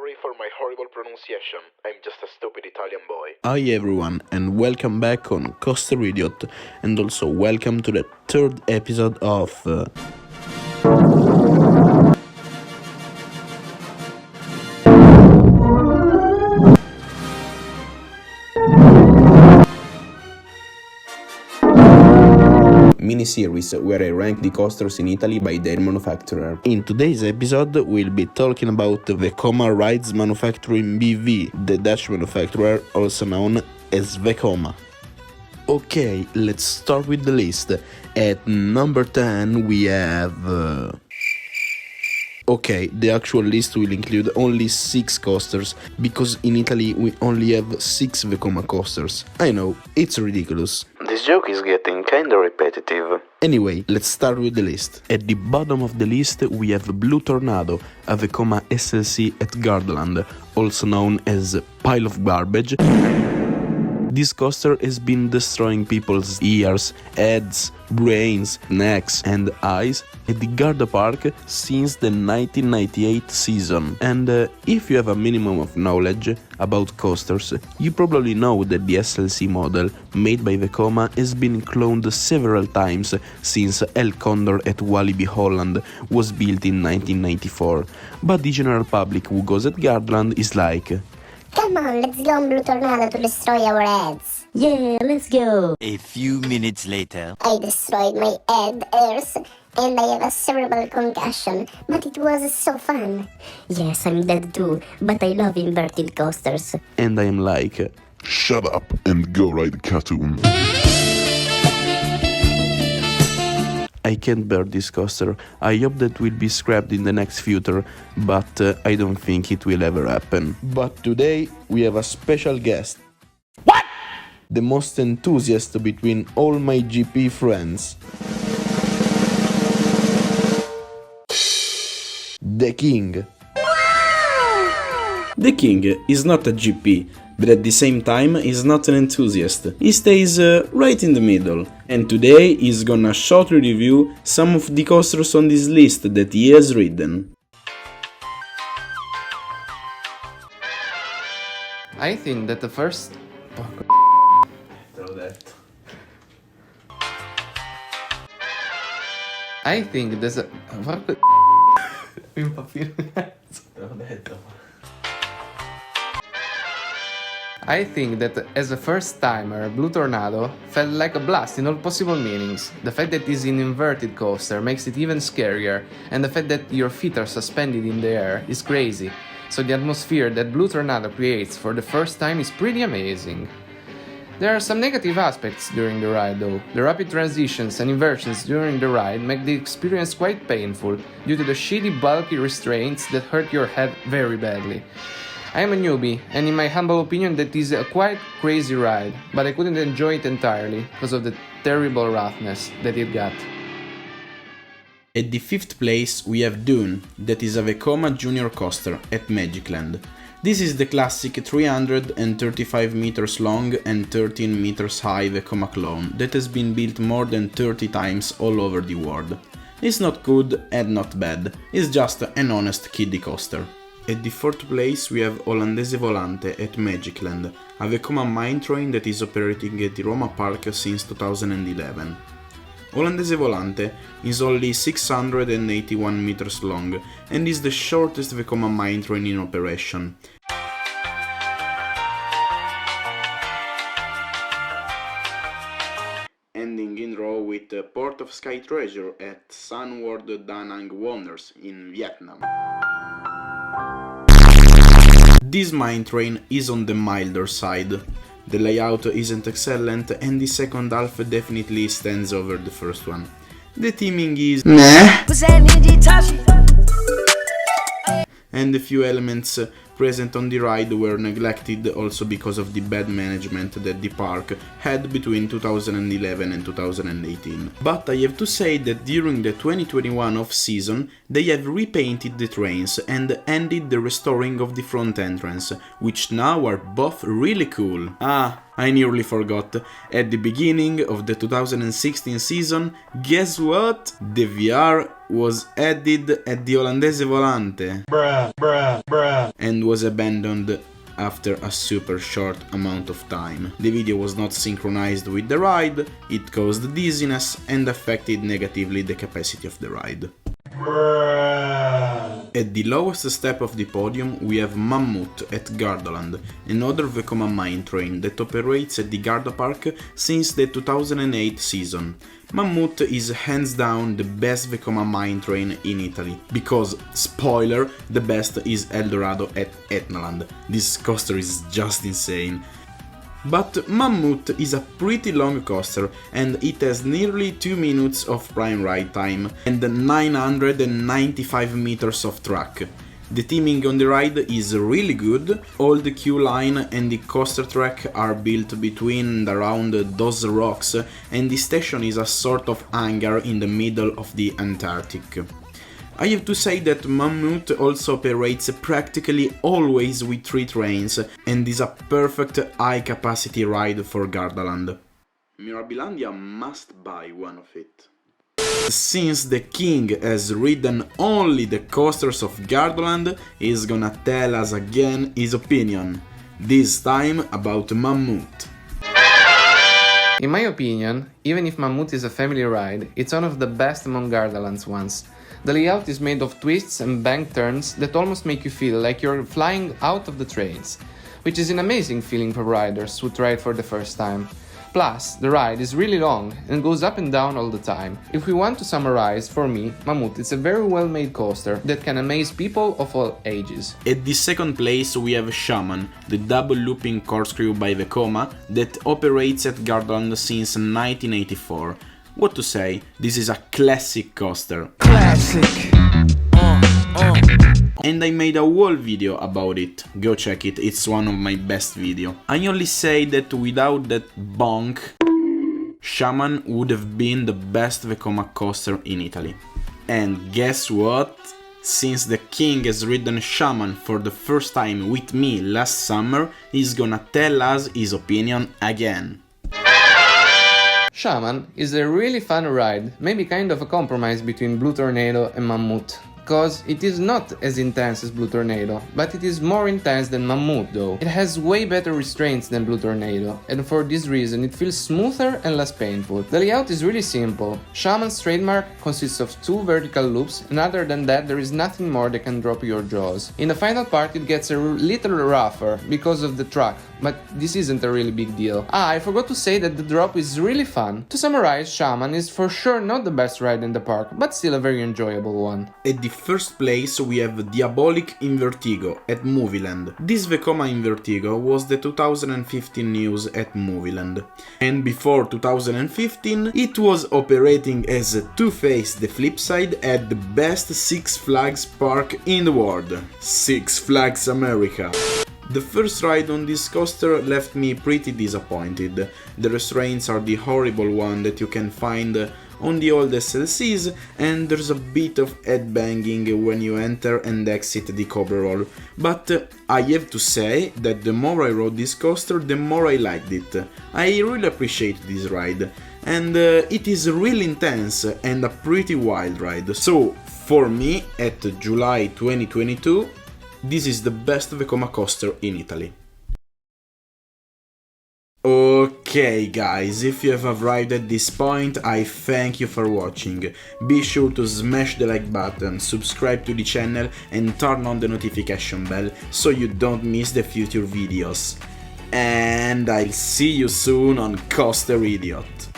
Sorry for my horrible pronunciation. I'm just a stupid Italian boy. Hi everyone, and welcome back on Coaster Idiot, and also welcome to the third episode of mini-series where I rank the coasters in Italy by their manufacturer. In today's episode, we'll be talking about the Vekoma Rides Manufacturing BV, the Dutch manufacturer also known as Vekoma. Okay, let's start with the list. At number 10 we have... Okay, the actual list will include only 6 coasters, because in Italy we only have 6 Vekoma coasters. I know, it's ridiculous. This joke is getting kinda repetitive. Anyway, let's start with the list. At the bottom of the list we have Blue Tornado, a Vekoma SLC at Gardaland, also known as Pile of Garbage. This coaster has been destroying people's ears, heads, brains, necks and eyes at the Garda Park since the 1998 season. And if you have a minimum of knowledge about coasters, you probably know that the SLC model made by Vekoma has been cloned several times since El Condor at Walibi Holland was built in 1994. But the general public who goes at Gardaland is like... Come on, let's go on Blue Tornado to destroy our heads. Yeah, let's go. A few minutes later. I destroyed my head, ears, and I have a cerebral concussion, but it was so fun. Yes, I'm dead too, but I love inverted coasters. And I am like... Shut up and go ride Cartoon. I can't bear this coaster. I hope that will be scrapped in the next future, but I don't think it will ever happen. But today we have a special guest. What? The most enthusiast between all my GP friends. The King. The King is not a GP, but at the same time is not an enthusiast. He stays right in the middle, and today he's gonna shortly review some of the coasters on this list that he has ridden. I think that the first... I think there's a... I think that as a first timer, Blue Tornado felt like a blast in all possible meanings. The fact that it's an inverted coaster makes it even scarier, and the fact that your feet are suspended in the air is crazy. So the atmosphere that Blue Tornado creates for the first time is pretty amazing. There are some negative aspects during the ride though. The rapid transitions and inversions during the ride make the experience quite painful due to the shitty bulky restraints that hurt your head very badly. I am a newbie, and in my humble opinion that is a quite crazy ride, but I couldn't enjoy it entirely because of the terrible roughness that it got. At the 5th place we have Dune, that is a Vekoma Junior coaster at Magicland. This is the classic 335 meters long and 13 meters high Vekoma clone that has been built more than 30 times all over the world. It's not good and not bad, it's just an honest kiddie coaster. At the 4th place we have Olandese Volante at Magicland, a Vekoma mine train that is operating at the Roma Park since 2011. Olandese Volante is only 681 meters long and is the shortest Vekoma mine train in operation. Ending in row with Port of Sky Treasure at Sunward Da Nang Wonders in Vietnam. This mine train is on the milder side. The layout isn't excellent and the second half definitely stands over the first one. The theming is meh, and a few elements present on the ride were neglected also because of the bad management that the park had between 2011 and 2018. But I have to say that during the 2021 off-season they have repainted the trains and ended the restoring of the front entrance, which now are both really cool. I nearly forgot, at the beginning of the 2016 season, guess what? The VR was added at the Olandese Volante. And and was abandoned after a super short amount of time. The video was not synchronized with the ride, it caused dizziness and affected negatively the capacity of the ride. At the lowest step of the podium we have Mammoth at Gardaland, another Vekoma mine train that operates at the Garda Park since the 2008 season. Mammoth is hands down the best Vekoma mine train in Italy, because, spoiler, the best is Eldorado at Etnaland. This coaster is just insane. But Mammoth is a pretty long coaster and it has nearly 2 minutes of prime ride time and 995 meters of track. The theming on the ride is really good, all the queue line and the coaster track are built between and around those rocks, and the station is a sort of hangar in the middle of the Antarctic. I have to say that Mammoth also operates practically always with 3 trains and is a perfect high capacity ride for Gardaland. Mirabilandia must buy one of it. Since the king has ridden only the coasters of Gardaland, he's gonna tell us again his opinion, this time about Mammoth. In my opinion, even if Mammoth is a family ride, it's one of the best among Gardaland's ones. The layout is made of twists and bank turns that almost make you feel like you're flying out of the trains, which is an amazing feeling for riders who try it for the first time. Plus, the ride is really long and goes up and down all the time. If we want to summarize, for me, Mammoth is a very well made coaster that can amaze people of all ages. At the second place we have Shaman, the double looping corkscrew by Vekoma that operates at Gardaland since 1984. What to say, this is a classic coaster. Classic! And I made a whole video about it, go check it, it's one of my best videos. I only say that without that bonk, Shaman would have been the best Vekoma coaster in Italy. And guess what? Since the king has ridden Shaman for the first time with me last summer, he's gonna tell us his opinion again. Shaman is a really fun ride, maybe kind of a compromise between Blue Tornado and Mammoth. Because it is not as intense as Blue Tornado, but it is more intense than Mammoth though. It has way better restraints than Blue Tornado, and for this reason it feels smoother and less painful. The layout is really simple. Shaman's trademark consists of 2 vertical loops, and other than that there is nothing more that can drop your jaws. In the final part it gets a little rougher because of the track, but this isn't a really big deal. I forgot to say that the drop is really fun. To summarize, Shaman is for sure not the best ride in the park, but still a very enjoyable one. At the first place we have Diabolic Invertigo at Movieland. This Vekoma Invertigo was the 2015 news at Movieland. And before 2015 it was operating as a two-face the flip side at the best Six Flags park in the world, Six Flags America. The first ride on this coaster left me pretty disappointed. The restraints are the horrible one that you can find on the old SLCs, and there's a bit of headbanging when you enter and exit the coverall. But I have to say that the more I rode this coaster, the more I liked it. I really appreciate this ride, and it is really intense and a pretty wild ride. So, for me, at July 2022, this is the best Vekoma coaster in Italy. Okay guys, if you have arrived at this point, I thank you for watching. Be sure to smash the like button, subscribe to the channel and turn on the notification bell so you don't miss the future videos. And I'll see you soon on Coaster Idiot.